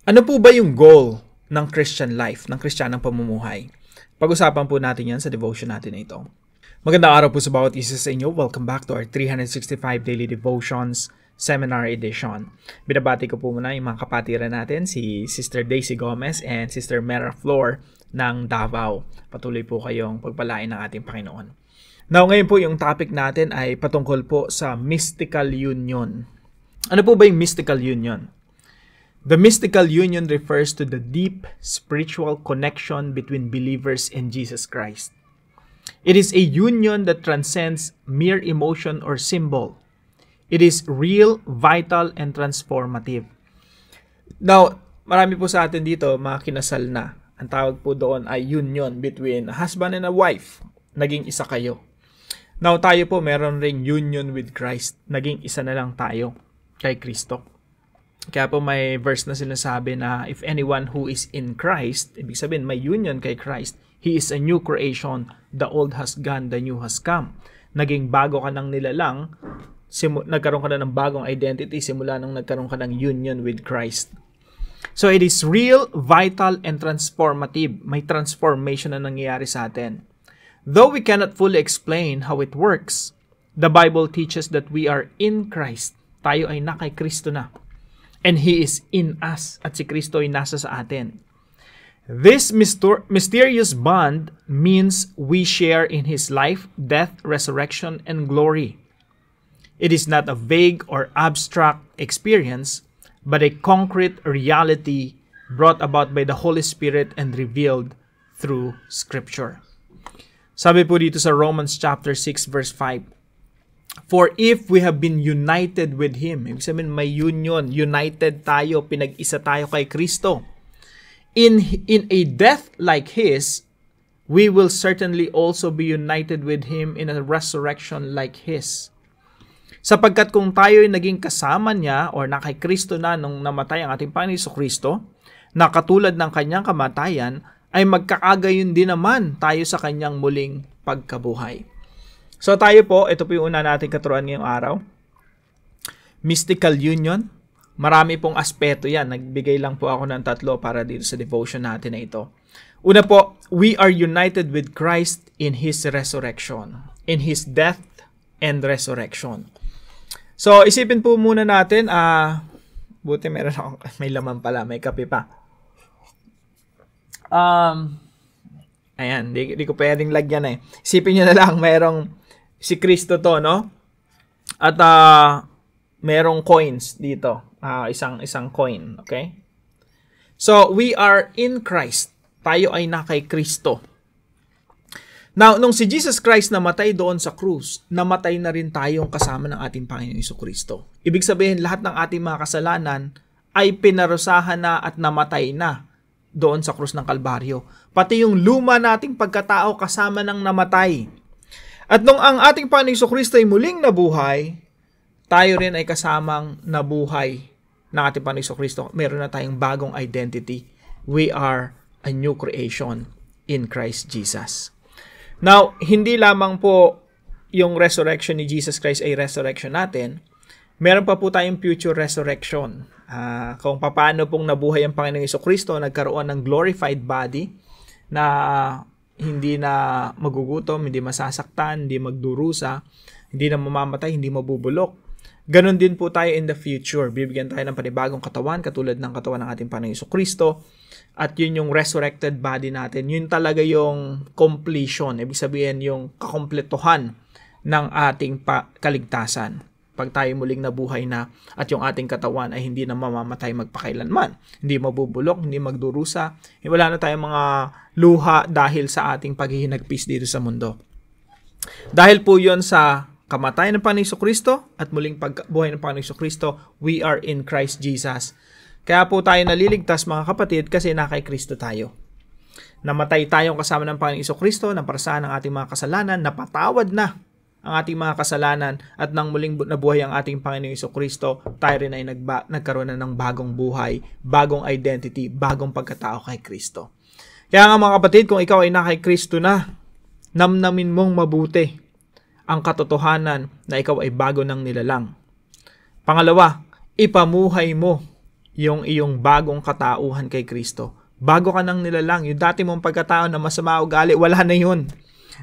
Ano po ba yung goal ng Christian life, ng Kristiyanang pamumuhay? Pag-usapan po natin yan sa devotion natin na ito. Magandang araw po sa bawat isa sa inyo. Welcome back to our 365 Daily Devotions Seminar Edition. Binabati ko po muna yung mga kapatiran natin, si Sister Daisy Gomez and Sister Mera Flor ng Davao. Patuloy po kayong pagpalain ng ating Panginoon. Now, ngayon po yung topic natin ay patungkol po sa mystical union. Ano po ba yung mystical union? The mystical union refers to the deep spiritual connection between believers in Jesus Christ. It is a union that transcends mere emotion or symbol. It is real, vital, and transformative. Now, marami po sa atin dito mga kinasal na. Ang tawag po doon ay union between a husband and a wife. Naging isa kayo. Now, tayo po meron ring union with Christ. Naging isa na lang tayo kay Kristo. Kaya po may verse na sinasabi na if anyone who is in Christ, ibig sabihin may union kay Christ, he is a new creation. The old has gone, the new has come. Naging bago ka ng nilalang, nagkaroon ka na ng bagong identity simula nung nagkaroon ka ng union with Christ. So it is real, vital, and transformative. May transformation na nangyayari sa atin. Though we cannot fully explain how it works, the Bible teaches that we are in Christ. Tayo ay na kay Kristo na. And He is in us. At si Kristo ay nasa sa atin. This mysterious bond means we share in His life, death, resurrection, and glory. It is not a vague or abstract experience, but a concrete reality brought about by the Holy Spirit and revealed through Scripture. Sabi po dito sa Romans chapter 6 verse 5, for if we have been united with Him, ibig sabihin may union, united tayo, pinag-isa tayo kay Kristo. In a death like His, we will certainly also be united with Him in a resurrection like His. Sapagkat kung tayo ay naging kasama niya or na kay Kristo na nung namatay ang ating Panginoon Jesucristo, na katulad ng kanyang kamatayan, ay magkakagayon din naman tayo sa kanyang muling pagkabuhay. So tayo po, ito po yung una nating katuruan ngayong araw. Mystical union. Marami pong aspeto yan. Nagbigay lang po ako ng 3 para dito sa devotion natin na ito. Una po, we are united with Christ in His resurrection. In His death and resurrection. So isipin po muna natin, buti meron ako, may laman pala, may kape pa. Ayan, di ko pwedeng lagyan eh. Isipin nyo na lang, merong si Kristo to, no? At merong coins dito. Isang coin, okay? So, we are in Christ. Tayo ay na kay Kristo. Now, nung si Jesus Christ namatay doon sa krus, namatay na rin tayong kasama ng ating Panginoong Jesucristo. Ibig sabihin, lahat ng ating mga kasalanan ay pinarusahan na at namatay na doon sa krus ng Kalbaryo. Pati yung luma nating pagkatao kasama ng namatay. At nung ang ating Panginoong Jesucristo ay muling nabuhay, tayo rin ay kasamang nabuhay ng ating Panginoong Jesucristo. Meron na tayong bagong identity. We are a new creation in Christ Jesus. Now, hindi lamang po yung resurrection ni Jesus Christ ay resurrection natin. Meron pa po tayong future resurrection. Kung paano pong nabuhay ang Panginoong Jesucristo, nagkaroon ng glorified body na hindi na magugutom, hindi masasaktan, hindi magdurusa, hindi na mamamatay, hindi mabubulok. Ganon din po tayo in the future. Bibigyan tayo ng panibagong katawan, katulad ng katawan ng ating Panginoong Jesucristo. At yun yung resurrected body natin. Yun talaga yung completion. Ibig sabihin yung kakompletuhan ng ating kaligtasan. Pag tayo muling nabuhay na at yung ating katawan ay hindi na mamamatay magpakailanman. Hindi mabubulok, hindi magdurusa. Wala na tayong mga luha dahil sa ating paghihinagpis dito sa mundo. Dahil po yun sa kamatayan ng Panginoong Jesucristo at muling pagbuhay ng Panginoong Jesucristo, we are in Christ Jesus. Kaya po tayo naliligtas mga kapatid kasi na kay Kristo tayo. Namatay tayong kasama ng Panginoong Jesucristo, naparusahan ang ating mga kasalanan, napatawad na ang ating mga kasalanan at nang muling nabuhay ang ating Panginoong Jesucristo, tayo rin ay nagkaroon na ng bagong buhay, bagong identity, bagong pagkatao kay Kristo. Kaya nga mga kapatid, kung ikaw ay na kay Kristo na, namnamin mong mabuti ang katotohanan na ikaw ay bago ng nilalang. Pangalawa, ipamuhay mo yung iyong bagong katauhan kay Kristo. Bago ka nang nilalang, yung dati mong pagkatao na masama ugali, wala na yun.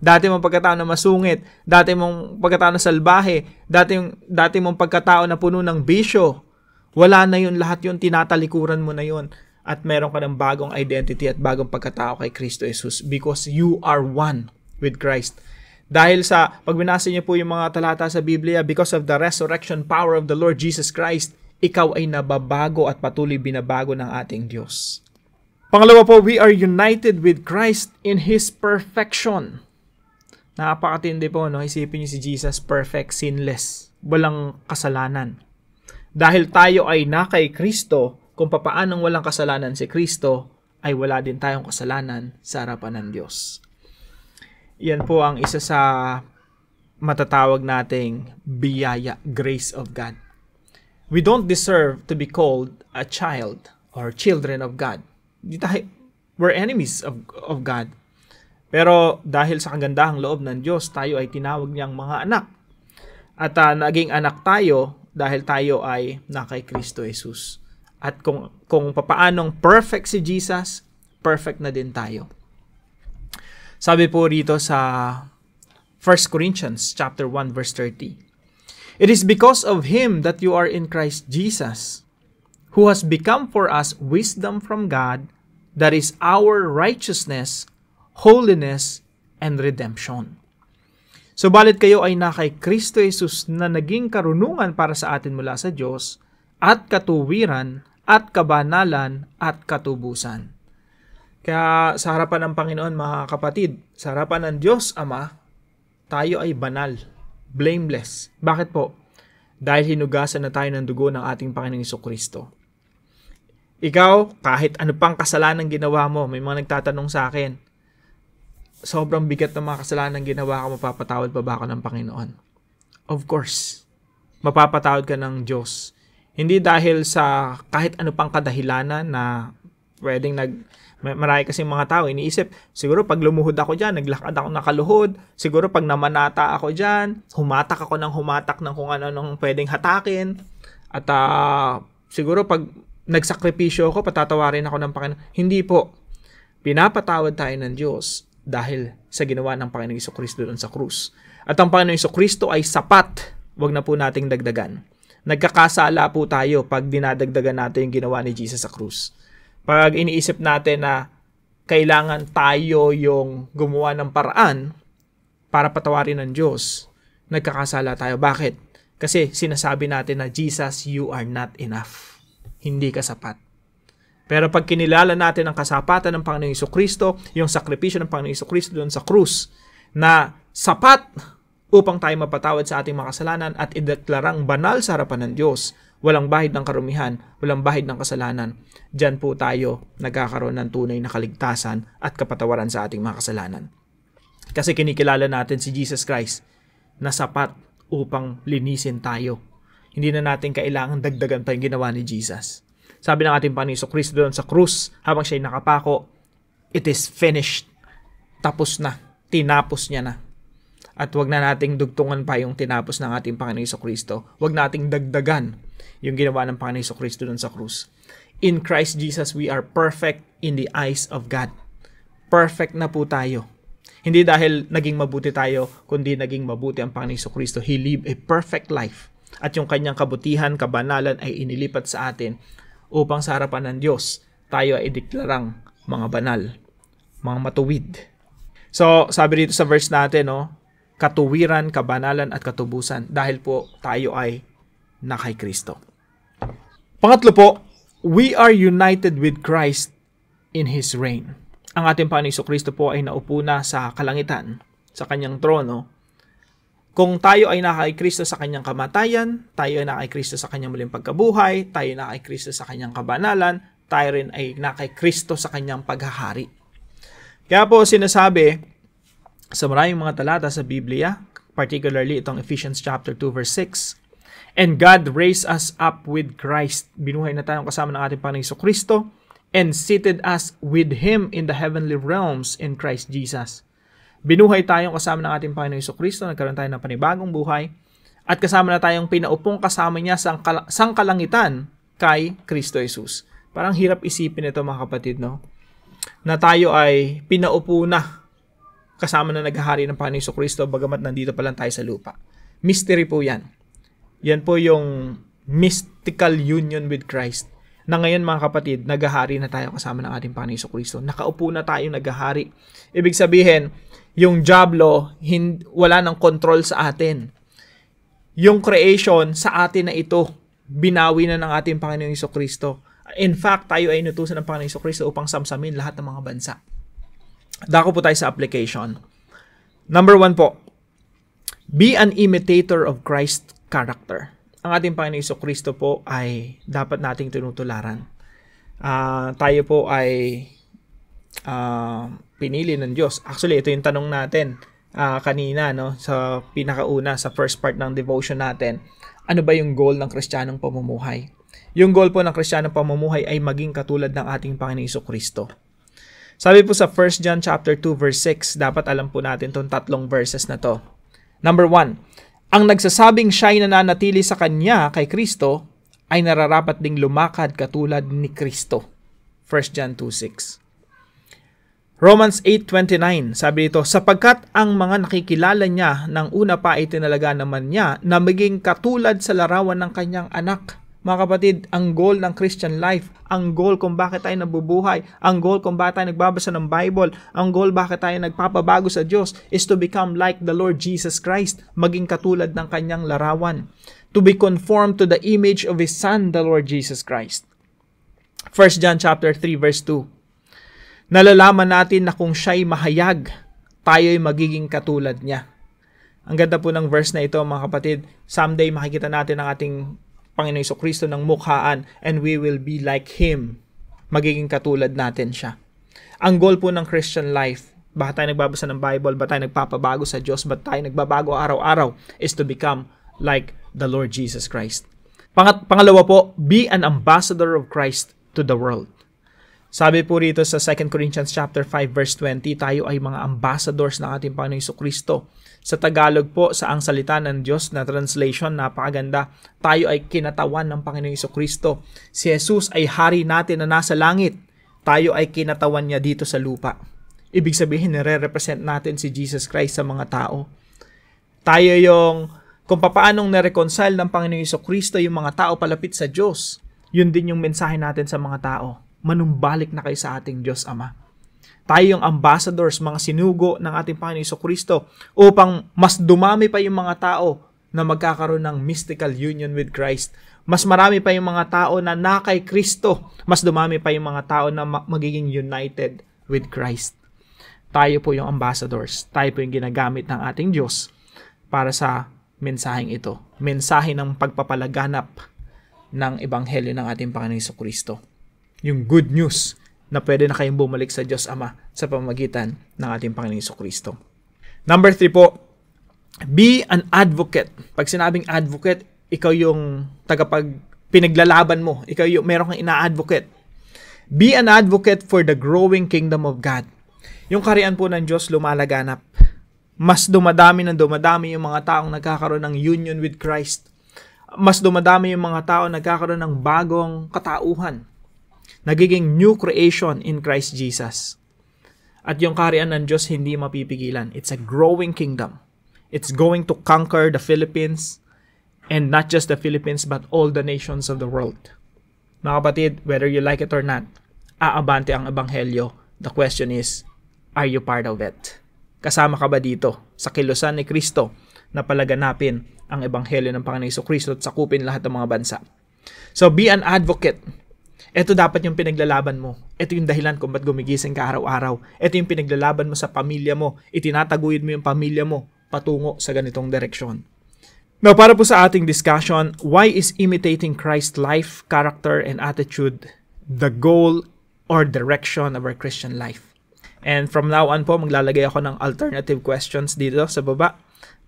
Dati mong pagkatao na masungit, dati mong pagkatao na salbahe, dati mong pagkatao na puno ng bisyo, wala na yun, lahat yun, tinatalikuran mo na yun. At meron ka ng bagong identity at bagong pagkatao kay Kristo Jesus because you are one with Christ. Dahil sa, pag binasa niyo po yung mga talata sa Biblia, because of the resurrection power of the Lord Jesus Christ, ikaw ay nababago at patuloy binabago ng ating Diyos. Pangalawa po, we are united with Christ in His perfection. Napakatindi po, no? Isipin niyo si Jesus, perfect, sinless, walang kasalanan. Dahil tayo ay na kay Kristo, kung papaanong walang kasalanan si Kristo, ay wala din tayong kasalanan sa harapan ng Diyos. Yan po ang isa sa matatawag nating biyaya, grace of God. We don't deserve to be called a child or children of God. We're enemies of God. Pero dahil sa kagandahang loob ng Diyos, tayo ay tinawag niyang mga anak. At naging anak tayo dahil tayo ay na kay Kristo Jesus. At kung papaanong perfect si Jesus, perfect na din tayo. Sabi po rito sa 1 Corinthians chapter 1 verse 30. It is because of Him that you are in Christ Jesus, who has become for us wisdom from God, that is our righteousness, holiness, and redemption. Subalit kayo ay na kay Kristo Jesus na naging karunungan para sa atin mula sa Diyos, at katuwiran, at kabanalan, at katubusan. Kaya sa harapan ng Panginoon, mga kapatid, sa harapan ng Diyos Ama, tayo ay banal, blameless. Bakit po? Dahil hinugasan na tayo ng dugo ng ating Panginoong Jesucristo. Ikaw, kahit ano pang kasalanan ginawa mo, may mga nagtatanong sa akin, sobrang bigat ng mga kasalanan ginawa ko, mapapatawad pa ba ako ng Panginoon? Of course, mapapatawad ka ng Diyos. Hindi dahil sa kahit ano pang kadahilanan na pwedeng marami kasi mga tao iniisip, siguro pag lumuhod ako dyan, naglakad ako nakaluhod, siguro pag namanata ako dyan, humatak ako ng humatak ng kung ano-anong pwedeng hatakin, at siguro pag nagsakripisyo ako, patatawarin ako ng Panginoon. Hindi po. Pinapatawad tayo ng Diyos dahil sa ginawa ng Panginoong Jesucristo doon sa krus. At ang Panginoong Jesucristo ay sapat. Huwag na po nating dagdagan. Nagkakasala po tayo pag dinadagdagan natin yung ginawa ni Jesus sa krus. Pag iniisip natin na kailangan tayo yung gumawa ng paraan para patawarin ng Diyos, nagkakasala tayo. Bakit? Kasi sinasabi natin na, Jesus, you are not enough. Hindi ka sapat. Pero pag kinilala natin ang kasapatan ng Panginoong Jesucristo, yung sakripisyo ng Panginoong Jesucristo doon sa krus, na sapat upang tayo mapatawad sa ating mga kasalanan at ideklarang banal sa harapan ng Diyos, walang bahid ng karumihan, walang bahid ng kasalanan, diyan po tayo nagkakaroon ng tunay na kaligtasan at kapatawaran sa ating mga kasalanan. Kasi kinikilala natin si Jesus Christ na sapat upang linisin tayo. Hindi na natin kailangan dagdagan pa yung ginawa ni Jesus. Sabi ng ating Panginoon Jesucristo doon sa krus, habang siya'y nakapako, it is finished. Tapos na. Tinapos niya na. At wag na nating dugtungan pa yung tinapos ng ating Panginoon Jesucristo. Wag nating dagdagan yung ginawa ng Panginoon Jesucristo doon sa krus. In Christ Jesus, we are perfect in the eyes of God. Perfect na po tayo. Hindi dahil naging mabuti tayo, kundi naging mabuti ang Panginoon Jesucristo. He lived a perfect life. At yung kanyang kabutihan, kabanalan ay inilipat sa atin upang sa harapan ng Diyos, tayo ay deklarang mga banal, mga matuwid. So, sabi dito sa verse natin, katuwiran, kabanalan, at katubusan dahil po tayo ay na kay Kristo. Pangatlo po, we are united with Christ in His reign. Ang ating Panginoong Jesucristo po ay naupo na sa kalangitan, sa kanyang trono. Kung tayo ay naka kay Kristo sa kanyang kamatayan, tayo ay naka kay Kristo sa kanyang muling pagkabuhay, tayo ay naka kay Kristo sa kanyang kabanalan, tayo rin ay naka kay Kristo sa kanyang paghahari. Kaya po sinasabi sa maraming mga talata sa Biblia, particularly itong Ephesians chapter 2 verse 6, and God raised us up with Christ. Binuhay na tayong kasama ng ating Panginoong Jesucristo and seated us with Him in the heavenly realms in Christ Jesus. Binuhay tayong kasama ng ating Panginoong Jesucristo, nagkaroon tayo ng panibagong buhay, at kasama na tayong pinaupong kasama niya sa sangkalangitan kay Kristo Jesus. Parang hirap isipin ito mga kapatid, no? Na tayo ay pinaupo na kasama na naghahari ng Panginoon Jesucristo bagamat nandito pa lang tayo sa lupa. Mystery po yan. Yan po yung mystical union with Christ. Na ngayon mga kapatid, naghahari na tayo kasama ng ating Panginoon Jesucristo. Nakaupo na tayo naghahari. Ibig sabihin, yung diablo, wala ng control sa atin. Yung creation, sa atin na ito. Binawi na ng ating Panginoon Jesucristo. In fact, tayo ay inutusan ng Panginoon Jesucristo upang samsamin lahat ng mga bansa. Dako po tayo sa application. Number 1 po, be an imitator of Christ's character. Ang ating Panginoon Jesucristo po ay dapat nating tinutularan. Tayo po ay pinili ng Diyos. Actually, ito yung tanong natin kanina, no, sa pinakauna, sa first part ng devotion natin. Ano ba yung goal ng Kristiyanong pamumuhay? Yung goal po ng Kristiyanong pamumuhay ay maging katulad ng ating Panginoon Jesucristo. Sabi po sa 1 John chapter 2 verse 6, dapat alam po natin itong tatlong verses na to. Number 1, ang nagsasabing siya'y nananatili sa Kanya, kay Kristo, ay nararapat ding lumakad katulad ni Kristo. 1 John 2:6. Romans 8:29, sabi dito, sapagkat ang mga nakikilala niya ng una pa ay tinalaga naman niya na maging katulad sa larawan ng kanyang anak. Mga kapatid, ang goal ng Christian life, ang goal kung bakit tayo nabubuhay, ang goal kung bakit tayo nagbabasa ng Bible, ang goal bakit tayo nagpapabago sa Diyos is to become like the Lord Jesus Christ, maging katulad ng kanyang larawan. To be conformed to the image of His Son, the Lord Jesus Christ. 1 John chapter 3 verse 2. Nalalaman natin na kung siya'y mahayag, tayo'y magiging katulad niya. Ang ganda po ng verse na ito mga kapatid. Someday makikita natin ang ating Panginoon Jesucristo ng mukhaan and we will be like Him. Magiging katulad natin siya. Ang goal po ng Christian life, bakit tayo nagbabasa ng Bible, bakit tayo nagpapabago sa Diyos, bakit tayo nagbabago araw-araw, is to become like the Lord Jesus Christ. Pangalawa po, be an ambassador of Christ to the world. Sabi po rito sa 2 Corinthians chapter 5 verse 20, tayo ay mga ambassadors ng ating Panginoon Jesucristo. Sa Tagalog po, sa ang salita ng Diyos na translation, napakaganda. Tayo ay kinatawan ng Panginoong Jesucristo. Si Jesus ay hari natin na nasa langit. Tayo ay kinatawan niya dito sa lupa. Ibig sabihin, nire-represent natin si Jesus Christ sa mga tao. Tayo yung, kung paanong na-reconcile ng Panginoong Jesucristo yung mga tao palapit sa Diyos, yun din yung mensahe natin sa mga tao. Manumbalik na kayo sa ating Diyos Ama. Tayo yung ambassadors, mga sinugo ng ating Panginoon Jesucristo upang mas dumami pa yung mga tao na magkakaroon ng mystical union with Christ. Mas marami pa yung mga tao na kay Kristo. Mas dumami pa yung mga tao na magiging united with Christ. Tayo po yung ambassadors. Tayo po yung ginagamit ng ating Diyos para sa mensaheng ito. Mensahe ng pagpapalaganap ng ebanghelyo ng ating Panginoon Jesucristo. Yung good news na pwede na kayong bumalik sa Diyos Ama sa pamamagitan ng ating Panginoong Jesucristo. Number 3 po, be an advocate. Pag sinabing advocate, ikaw yung pinaglalaban mo. Ikaw yung meron kang ina-advocate. Be an advocate for the growing kingdom of God. Yung kaharian po ng Diyos lumalaganap. Mas dumadami yung mga taong nagkakaroon ng union with Christ. Mas dumadami yung mga taong nagkakaroon ng bagong katauhan. Nagiging new creation in Christ Jesus. At yung kaharian ng Diyos hindi mapipigilan. It's a growing kingdom. It's going to conquer the Philippines, and not just the Philippines, but all the nations of the world. Mga kapatid, whether you like it or not, aabante ang ebanghelyo. The question is, are you part of it? Kasama ka ba dito sa kilusan ni Kristo na palaganapin ang ebanghelyo ng Panginoong Jesucristo at sakupin lahat ng mga bansa? So, be an advocate. Ito dapat yung pinaglalaban mo. Ito yung dahilan kung ba't gumigising ka araw-araw. Ito yung pinaglalaban mo sa pamilya mo. Itinataguyod mo yung pamilya mo patungo sa ganitong direksyon. Now, para po sa ating discussion, why is imitating Christ's life, character, and attitude the goal or direction of our Christian life? And from now on po, maglalagay ako ng alternative questions dito sa baba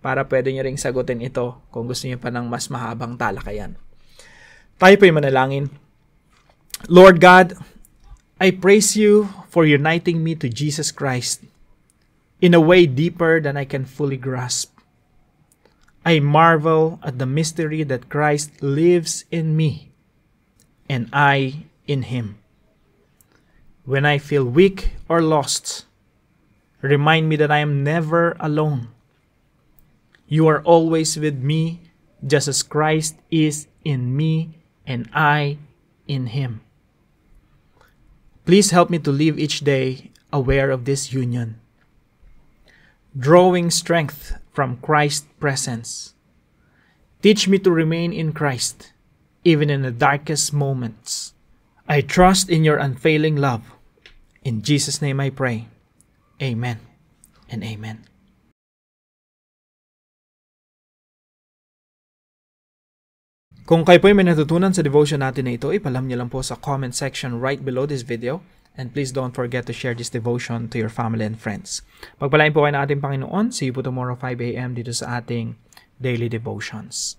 para pwede nyo ring sagutin ito kung gusto nyo pa ng mas mahabang talakayan. Tayo po yung manalangin. Lord God, I praise you for uniting me to Jesus Christ in a way deeper than I can fully grasp. I marvel at the mystery that Christ lives in me and I in Him. When I feel weak or lost, remind me that I am never alone. You are always with me, just as Christ is in me and I in Him. Please help me to live each day aware of this union, drawing strength from Christ's presence. Teach me to remain in Christ, even in the darkest moments. I trust in your unfailing love. In Jesus' name I pray. Amen and amen. Kung kayo po ay may natutunan sa devotion natin na ito, ipalam niyo lang po sa comment section right below this video. And please don't forget to share this devotion to your family and friends. Pagpalain po kayo ng ating Panginoon. See you po tomorrow 5 a.m. dito sa ating Daily Devotions.